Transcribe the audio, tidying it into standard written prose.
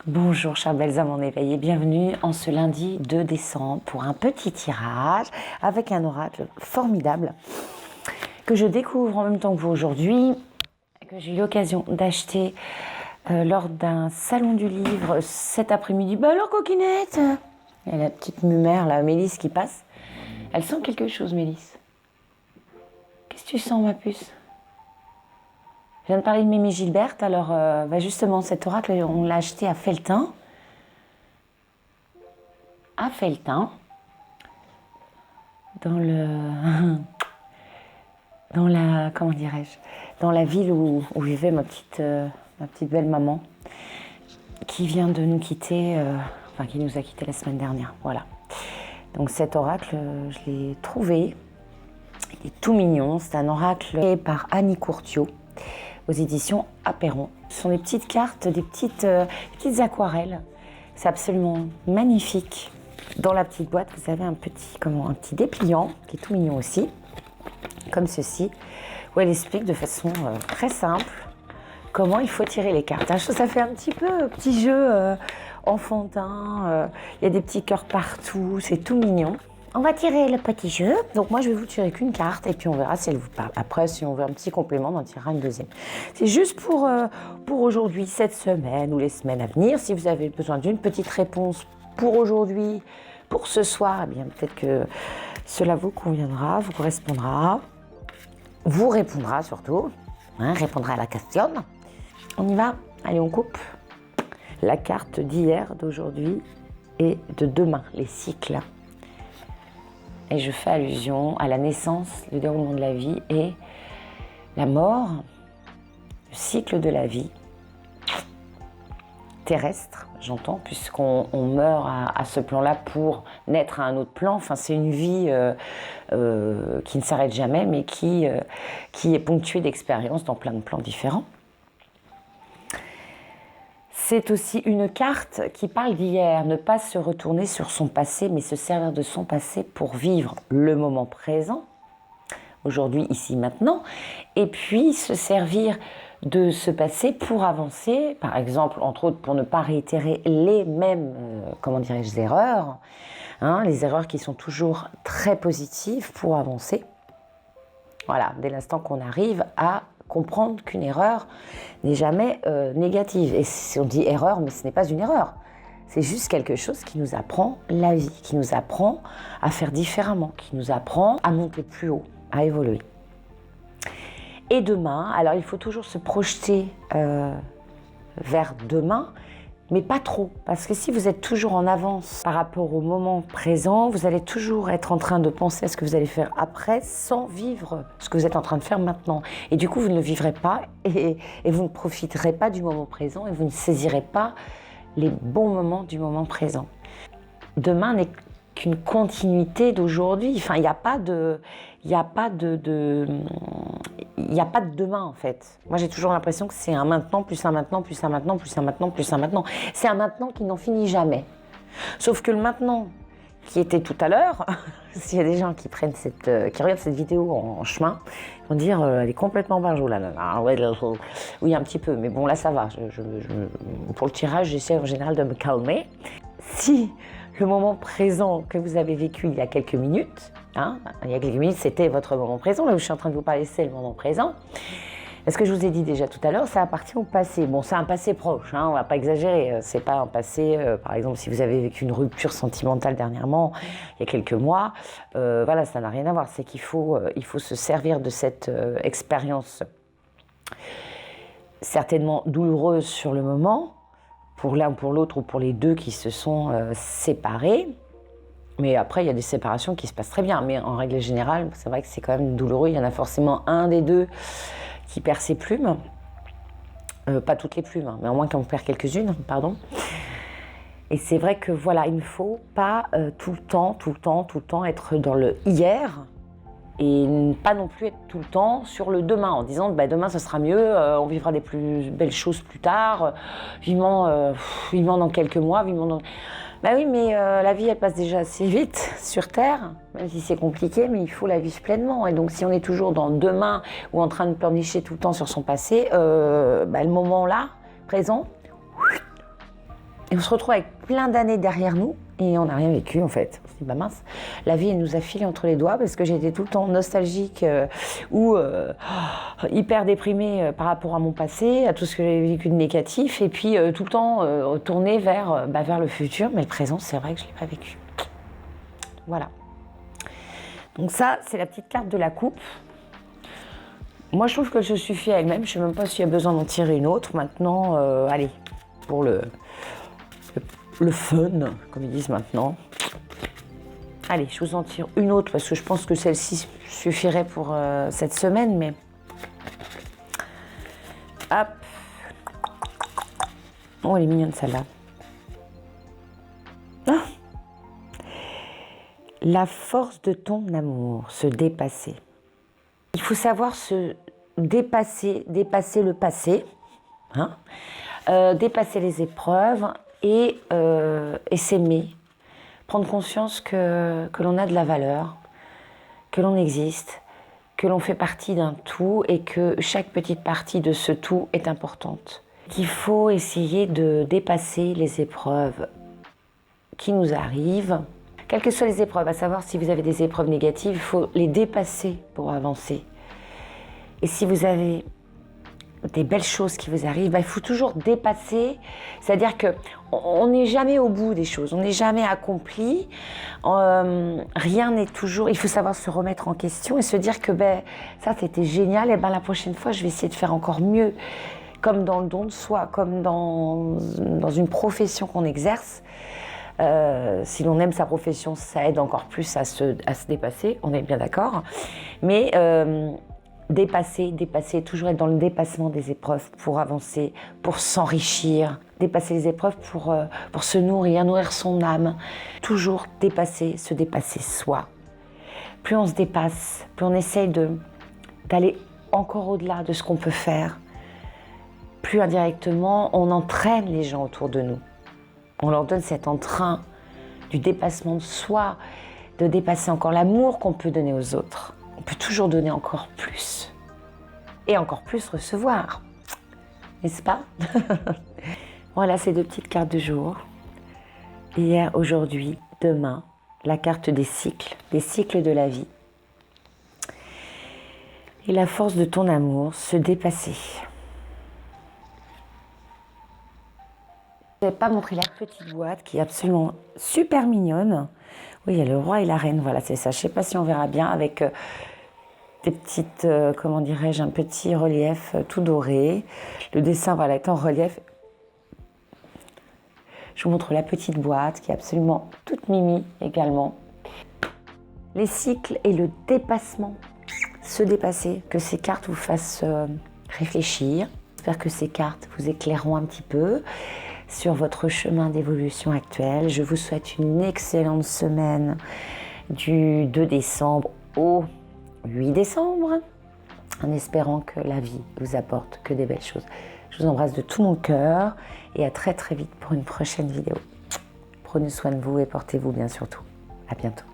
Bonjour chères belles âmes en éveil et bienvenue en ce lundi 2 décembre pour un petit tirage avec un oracle formidable que je découvre en même temps que vous aujourd'hui, que j'ai eu l'occasion d'acheter lors d'un salon du livre cet après-midi. Bah alors coquinette, il y a la petite mumère là, Mélisse qui passe. Elle sent quelque chose Mélisse. Qu'est-ce que tu sens ma puce ? Je viens de parler de Mimi Gilberte, alors justement cet oracle on l'a acheté à Felletin. À Felletin, dans la, comment dirais-je, dans la ville où vivait ma petite belle maman, qui vient de nous quitter, qui nous a quitté la semaine dernière, voilà. Donc cet oracle, je l'ai trouvé, il est tout mignon, c'est un oracle créé par Annie Courtiot, aux éditions Apéron. Ce sont des petites cartes, des petites aquarelles. C'est absolument magnifique. Dans la petite boîte, vous avez un petit dépliant qui est tout mignon aussi, comme ceci, où elle explique de façon très simple comment il faut tirer les cartes. Ça fait un petit jeu enfantin. Il y a des petits cœurs partout, c'est tout mignon. On va tirer le petit jeu. Donc moi, je vais vous tirer qu'une carte et puis on verra si elle vous parle. Après, si on veut un petit complément, on en tirera une deuxième. C'est juste pour aujourd'hui, cette semaine ou les semaines à venir. Si vous avez besoin d'une petite réponse pour aujourd'hui, pour ce soir, eh bien peut-être que cela vous conviendra, vous correspondra, vous répondra surtout, répondra à la question. On y va. Allez, on coupe la carte d'hier, d'aujourd'hui et de demain, les cycles. Et je fais allusion à la naissance, le déroulement de la vie et la mort, le cycle de la vie terrestre, j'entends, puisqu'on meurt à ce plan-là pour naître à un autre plan. Enfin, c'est une vie qui ne s'arrête jamais, mais qui est ponctuée d'expériences dans plein de plans différents. C'est aussi une carte qui parle d'hier, ne pas se retourner sur son passé, mais se servir de son passé pour vivre le moment présent, aujourd'hui, ici, maintenant, et puis se servir de ce passé pour avancer, par exemple, entre autres, pour ne pas réitérer les mêmes, erreurs, les erreurs qui sont toujours très positives pour avancer. Voilà, dès l'instant qu'on arrive à comprendre qu'une erreur n'est jamais négative. Et on dit erreur, mais ce n'est pas une erreur. C'est juste quelque chose qui nous apprend la vie, qui nous apprend à faire différemment, qui nous apprend à monter plus haut, à évoluer. Et demain, alors il faut toujours se projeter vers demain, mais pas trop, parce que si vous êtes toujours en avance par rapport au moment présent, vous allez toujours être en train de penser à ce que vous allez faire après, sans vivre ce que vous êtes en train de faire maintenant. Et du coup, vous ne le vivrez pas, et vous ne profiterez pas du moment présent, et vous ne saisirez pas les bons moments du moment présent. Demain n'est qu'une continuité d'aujourd'hui. Enfin, il n'y a pas de demain en fait. Moi j'ai toujours l'impression que c'est un maintenant, plus un maintenant, plus un maintenant, plus un maintenant, plus un maintenant. C'est un maintenant qui n'en finit jamais. Sauf que le maintenant qui était tout à l'heure, s'il y a des gens qui regardent cette vidéo en chemin, ils vont dire elle est complètement barjot là. Oui, un petit peu, mais bon là ça va. Pour le tirage, j'essaie en général de me calmer. Si le moment présent que vous avez vécu il y a quelques minutes, c'était votre moment présent, là où je suis en train de vous parler, c'est le moment présent. Ce que je vous ai dit déjà tout à l'heure, ça appartient au passé. Bon, c'est un passé proche, on ne va pas exagérer. C'est pas un passé, par exemple, si vous avez vécu une rupture sentimentale dernièrement, il y a quelques mois, ça n'a rien à voir. C'est qu'il faut se servir de cette expérience certainement douloureuse sur le moment, pour l'un ou pour l'autre ou pour les deux qui se sont séparés. Mais après, il y a des séparations qui se passent très bien. Mais en règle générale, c'est vrai que c'est quand même douloureux. Il y en a forcément un des deux qui perd ses plumes. Pas toutes les plumes, mais au moins qu'on perd quelques-unes, pardon. Et c'est vrai que voilà, il ne faut pas tout le temps être dans le hier et pas non plus être tout le temps sur le demain en disant demain ce sera mieux, on vivra des plus belles choses plus tard, vivement dans quelques mois, vivement dans... Oui, mais la vie elle passe déjà assez vite sur Terre, même si c'est compliqué, mais il faut la vivre pleinement. Et donc si on est toujours dans demain ou en train de pleurnicher tout le temps sur son passé, le moment là, présent, Et on se retrouve avec plein d'années derrière nous et on n'a rien vécu en fait. On se dit bah mince, la vie elle nous a filé entre les doigts parce que j'étais tout le temps nostalgique ou hyper déprimée par rapport à mon passé, à tout ce que j'avais vécu de négatif et puis tout le temps tournée vers le futur. Mais le présent, c'est vrai que je ne l'ai pas vécu. Voilà. Donc ça, c'est la petite carte de la coupe. Moi, je trouve que ça suffit à elle-même. Je ne sais même pas s'il y a besoin d'en tirer une autre. Maintenant, allez, pour le fun, comme ils disent maintenant. Allez, je vous en tire une autre parce que je pense que celle-ci suffirait pour cette semaine, mais... Hop. Oh, elle est mignonne celle-là. Ah. La force de ton amour, se dépasser. Il faut savoir se dépasser le passé, hein, dépasser les épreuves et s'aimer. Prendre conscience que l'on a de la valeur, que l'on existe, que l'on fait partie d'un tout et que chaque petite partie de ce tout est importante. Qu'il faut essayer de dépasser les épreuves qui nous arrivent. Quelles que soient les épreuves, à savoir si vous avez des épreuves négatives, il faut les dépasser pour avancer. Et si vous avez des belles choses qui vous arrivent, il faut toujours dépasser. C'est-à-dire qu'on n'est jamais au bout des choses, on n'est jamais accompli. Rien n'est toujours... Il faut savoir se remettre en question et se dire que ça c'était génial, et la prochaine fois je vais essayer de faire encore mieux. Comme dans le don de soi, comme dans une profession qu'on exerce. Si l'on aime sa profession, ça aide encore plus à se dépasser, on est bien d'accord. Mais dépasser, toujours être dans le dépassement des épreuves pour avancer, pour s'enrichir. Dépasser les épreuves pour se nourrir son âme. Toujours dépasser, se dépasser soi. Plus on se dépasse, plus on essaye d'aller encore au-delà de ce qu'on peut faire, plus indirectement, on entraîne les gens autour de nous. On leur donne cet entrain du dépassement de soi, de dépasser encore l'amour qu'on peut donner aux autres. On peut toujours donner encore plus. Et encore plus recevoir. N'est-ce pas? Voilà ces deux petites cartes du jour. Hier, aujourd'hui, demain, la carte des cycles de la vie. Et la force de ton amour, se dépasser. Je ne vais pas montrer la petite boîte qui est absolument super mignonne. Oui, il y a le roi et la reine, voilà, c'est ça. Je ne sais pas si on verra bien avec des petites, comment dirais-je, un petit relief tout doré. Le dessin, voilà, est en relief. Je vous montre la petite boîte qui est absolument toute mimi également. Les cycles et le dépassement. Se dépasser, que ces cartes vous fassent réfléchir. J'espère que ces cartes vous éclaireront un petit peu sur votre chemin d'évolution actuel. Je vous souhaite une excellente semaine du 2 décembre au 8 décembre, en espérant que la vie vous apporte que des belles choses. Je vous embrasse de tout mon cœur et à très très vite pour une prochaine vidéo. Prenez soin de vous et portez-vous bien surtout. À bientôt.